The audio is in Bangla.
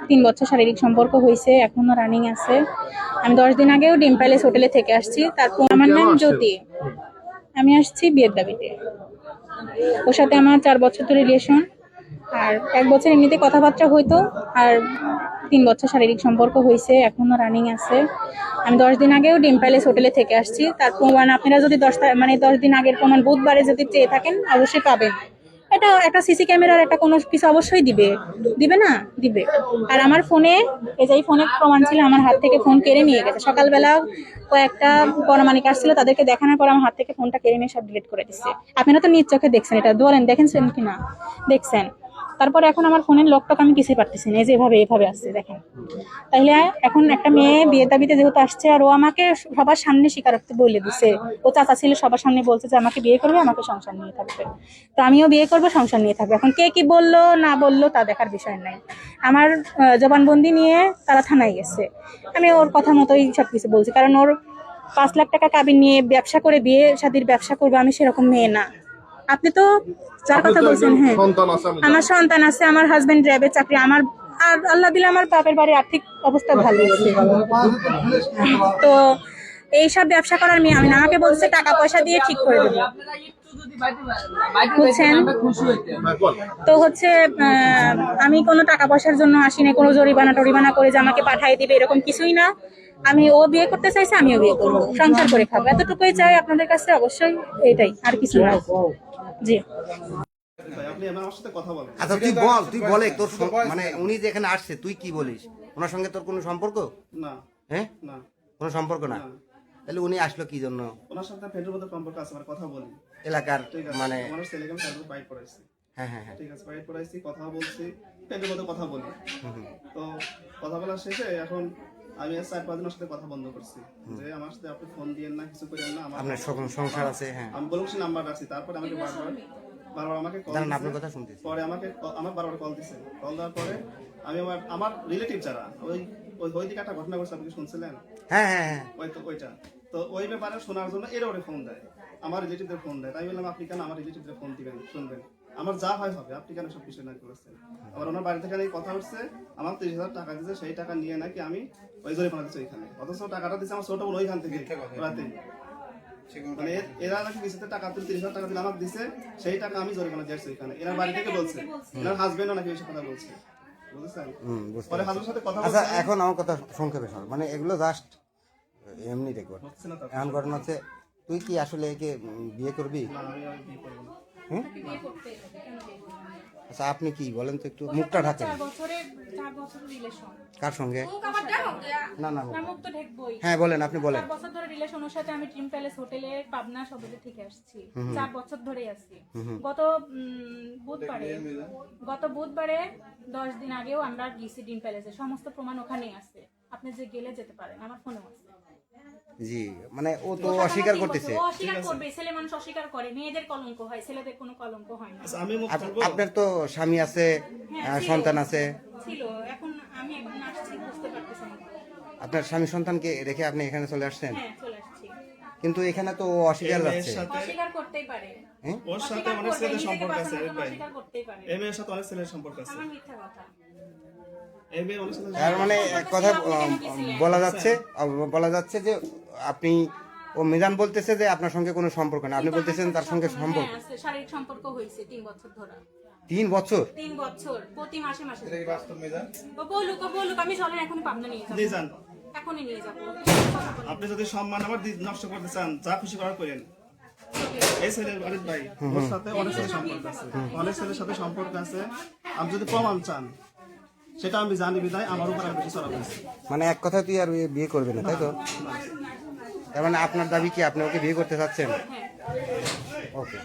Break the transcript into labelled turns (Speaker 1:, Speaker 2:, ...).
Speaker 1: 3 বছর শারীরিক সম্পর্ক হয়েছে, এখনো রানিং আছে। আমি 10 দিন আগেও ডিম প্যালেস হোটেলে থেকে আসছি। তারপর আমার নাম জ্যোতি। আমি আসছি বিয়ের দাবিতে। ওর সাথে আমার 4 বছর ধরে রিলেশন। আর 1 বছর এমনিতে কথাবার্তা হইতো। আর 3 বছর শারীরিক সম্পর্ক হয়েছে, এখনো রানিং আছে। আমি 10 দিন আগেও ডিম প্যালেস হোটেলে থেকে আসছি। তার প্রমাণ আপনারা যদি 10 দিন আগের প্রমাণ বুধবারে যদি চেয়ে থাকেন অবশ্যই পাবেন। এটা একটা সিসি ক্যামেরার একটা কোনো কিছু অবশ্যই দিবে। দিবে না? দিবে। আর আমার ফোনে, এই যে এই ফোনে প্রমাণ ছিল, আমার হাত থেকে ফোন কেড়ে নিয়ে গেছে। সকালবেলা কয়েকটা পরমাণিক আসছিল, তাদেরকে দেখানোর পর আমার হাত থেকে ফোনটা কেড়ে নিয়ে সব ডিলিট করে দিচ্ছে। আপনারা তো নিজ চোখে দেখছেন, এটা বলেন দেখেছেন কিনা? দেখছেন। তারপরে এখন আমার ফোনের লকটক আমি কিছুই পারতেছি না, এই যে এভাবে আসছে দেখেন। তাইলে এখন একটা মেয়ে বিয়ের দাবিতে যেহেতু আসছে, আর ও আমাকে সবার সামনে স্বীকারোক্তি বলে দিছে। ও চাচা ছিল, সবার সামনে বলছে যে আমাকে বিয়ে করবে, আমাকে সংসার নিয়ে থাকবে। তো আমিও বিয়ে করবো, সংসার নিয়ে থাকবে। এখন কে কি বললো না বললো তা দেখার বিষয় নাই। আমার জবানবন্দি নিয়ে তারা থানায় গেছে। আমি ওর কথা মতোই সবকিছু বলছি, কারণ ওর 5 লাখ টাকা কাবিন নিয়ে ব্যবসা করে বিয়ে শাদীর ব্যবসা করবো, আমি সেরকম মেয়ে না। আপনি তো যার কথা বলছেন, হ্যাঁ আমার সন্তান আছে, আমার হাজবেন্ড র্যাবে চাকরি, আমার আর আল্লাহ দিলে আমার বাপের বাড়ির আর্থিক অবস্থা ভালো আছে। তো এইসব ব্যবসা করার মেয়ে আমি না। আমাকে বলছে টাকা পয়সা দিয়ে ঠিক করে দেবো, বুঝছেন? তো হচ্ছে আমি কোনো টাকা পয়সার জন্য আসি না, কোনো জরিমানা করে যে আমাকে পাঠিয়ে দিবে এরকম কিছুই না। আমি ও বিয়ে করতে চাইছে, আমিও বিয়ে করবো, সংসার করে খাবো, এতটুকুই চাই আপনাদের কাছে। অবশ্যই এটাই, আর কিছু না। জি।
Speaker 2: আচ্ছা তুই বল, তুই বলে তোর মানে উনি যে এখানে আসছে তুই কি বলিস? ওনার সঙ্গে তোর কোনো সম্পর্ক?
Speaker 3: না
Speaker 2: হ্যাঁ,
Speaker 3: না
Speaker 2: কোনো সম্পর্ক না। তাহলে উনি আসলো কি জন্য?
Speaker 3: ওনার সাথে ফ্রেন্ডের মতো সম্পর্ক আছে, আমার কথা বলি
Speaker 2: এলাকার
Speaker 3: ঠিক আছে।
Speaker 2: মানে
Speaker 3: আমার ছেলেকে আমি সার্ভিস বাইট পড়াইছি,
Speaker 2: হ্যাঁ হ্যাঁ হ্যাঁ
Speaker 3: ঠিক আছে, বাইট পড়াইছি, কথা বলছি, ফ্রেন্ডের মতো কথা বলি। তো কথা বলার শেষে এখন আমি 4-5 দিনের সাথে কথা বন্ধ করছি, যে আমার সাথে আপনি ফোন দিয়েন না, কিছু করেন না।
Speaker 2: আপনার সংসার আছে, হ্যাঁ।
Speaker 3: আমি বললাম সে নাম্বার রাখছি, তারপরে আমাকে বারবার আমাকে কল
Speaker 2: জানেন
Speaker 3: দিছে।
Speaker 2: আপনার কথা শুনতেছি।
Speaker 3: পরে আমার বারবার কল দিছে। কল দেওয়ার পরে আমি আমার রিলেটিভ যারা ওই দিকে একটা ঘটনা ঘটছে, আপনি কি শুনছিলেন?
Speaker 2: হ্যাঁ হ্যাঁ হ্যাঁ
Speaker 3: ওইটা তো ওই ব্যাপারে শোনার জন্য এরা ওরে ফোন দেয়, আমার রিলেটিভদের ফোন দেয়। তাই বললাম আপনি কেন আমার রিলেটিভদের ফোন দিবেন, শুনবেন, আমার যা হয় হবে, আপনি কেন সব বিষয় না করেছেন? আবার ওনার বাড়ি থেকে কথা উঠছে, আমার 30,000 টাকা দিচ্ছে, সেই টাকা নিয়ে নাকি আমি ওই জরিমানা দিচ্ছি ওইখানে, অথচ টাকাটা দিচ্ছে আমার ছোট বোন ওইখান থেকে রাতে। মানে এরা নাকি কিছুতে টাকা 30,000 টাকা দিলে আমাকে দিছে, সেই টাকা আমি জরিমানা দিয়েছি ওইখানে। এরা বাড়ি থেকে বলছে, এনার হাজবেন্ডও নাকি এইসব কথা বলছে, বুঝছেন? পরে হাজবেন্ডের সাথে কথা
Speaker 2: আচ্ছা
Speaker 3: বলছে।
Speaker 2: এখন আমার কথা সংক্ষেপে শোন, মানে এগুলো জাস্ট এমনি রেকর্ড।
Speaker 3: হচ্ছে না,
Speaker 2: এখন ঘটনা হচ্ছে তুই কি আসলে একে বিয়ে করবি?
Speaker 3: না আমি আর বিয়ে করবো না।
Speaker 2: হুম? আচ্ছা আপনি কি বলেন তো, একটু মুখটা ঢাকেন।
Speaker 1: 4 বছর রিলেশন।
Speaker 2: কার সঙ্গে? না না
Speaker 1: মুখ তো ঢেকবই।
Speaker 2: হ্যাঁ বলেন, আপনি বলেন।
Speaker 1: 4 বছর ধরে রিলেশন। ওর সাথে আমি ড্রিম প্যালেস হোটেলে পাবনা সদরে থেকে আসছি। 4 বছর ধরেই আছি। গত বুধবারে 10 দিন আগেও আমরা গেছি ড্রিম প্যালেসে, সমস্ত প্রমাণ ওখানেই আছে। আপনি যে গেলে যেতে পারেন, আমার ফোনেও আছে।
Speaker 2: জি, মানে ও তো অস্বীকার করতেছে।
Speaker 1: ও অস্বীকার করবে, ছেলে মানুষ অস্বীকার করে। মেয়েদের কলঙ্ক হয়, ছেলেদের কোনো কলঙ্ক হয় না।
Speaker 3: আচ্ছা, আমি মুখ খুলবো?
Speaker 2: আপনার তো স্বামী আছে, সন্তান আছে।
Speaker 1: ছিল, এখন আমি আসছি, বুঝতে পারতেছি না।
Speaker 2: আপনার স্বামী সন্তানকে রেখে আপনি এখানে চলে আসছেন?
Speaker 1: হ্যাঁ, চলে আসছি।
Speaker 2: কিন্তু এখানে তো ও অস্বীকার যাচ্ছে।
Speaker 1: অস্বীকার করতেই পারে।
Speaker 3: ওর সাথে অনেক ছেলের সম্পর্ক আছে ভাই,
Speaker 1: অস্বীকার করতেই পারে।
Speaker 3: এই মেয়ের সাথে অনেক ছেলের সম্পর্ক আছে,
Speaker 1: আমার মিথ্যা কথা।
Speaker 3: এই মেয়ে অনেক ছেলের
Speaker 2: তার মানে এক কথা বলা যাচ্ছে যে আপনি, ও মিজান বলতেছে যে আপনার সঙ্গে কোনো সম্পর্ক না, আপনি বলতেছেন তার সঙ্গে সম্পর্ক।
Speaker 1: হ্যাঁ, আছে, শারীরিক সম্পর্ক হয়েছে 3 বছর ধরে।
Speaker 2: 3 বছর?
Speaker 1: 3 বছর প্রতি মাসে মাসে। এটা কি বাস্তব মিজান? বলুক, আমি চলেন এখনই পাবনা নিয়ে যাব।
Speaker 3: নিয়ে যান,
Speaker 1: এখনই নিয়ে যাব।
Speaker 3: আপনি যদি সম্মান আমার নষ্ট করতে চান, যা খুশি করার করেন। এই ছেলের অরিত ভাই, ওর সাথে অনেক ছেলের সম্পর্ক আছে, অনেক ছেলের সাথে সম্পর্ক আছে। আপনি যদি প্রমাণ চান, সেটা আমি জানি বিদায় আমার উপর আমি বেশি চড়া হয়েছে।
Speaker 2: মানে এক কথা তুই আর বিয়ে করবে না, তাই তো? তার মানে আপনার দাবি কি আপনি ওকে বিয়ে করতে চাচ্ছেন? ওকে।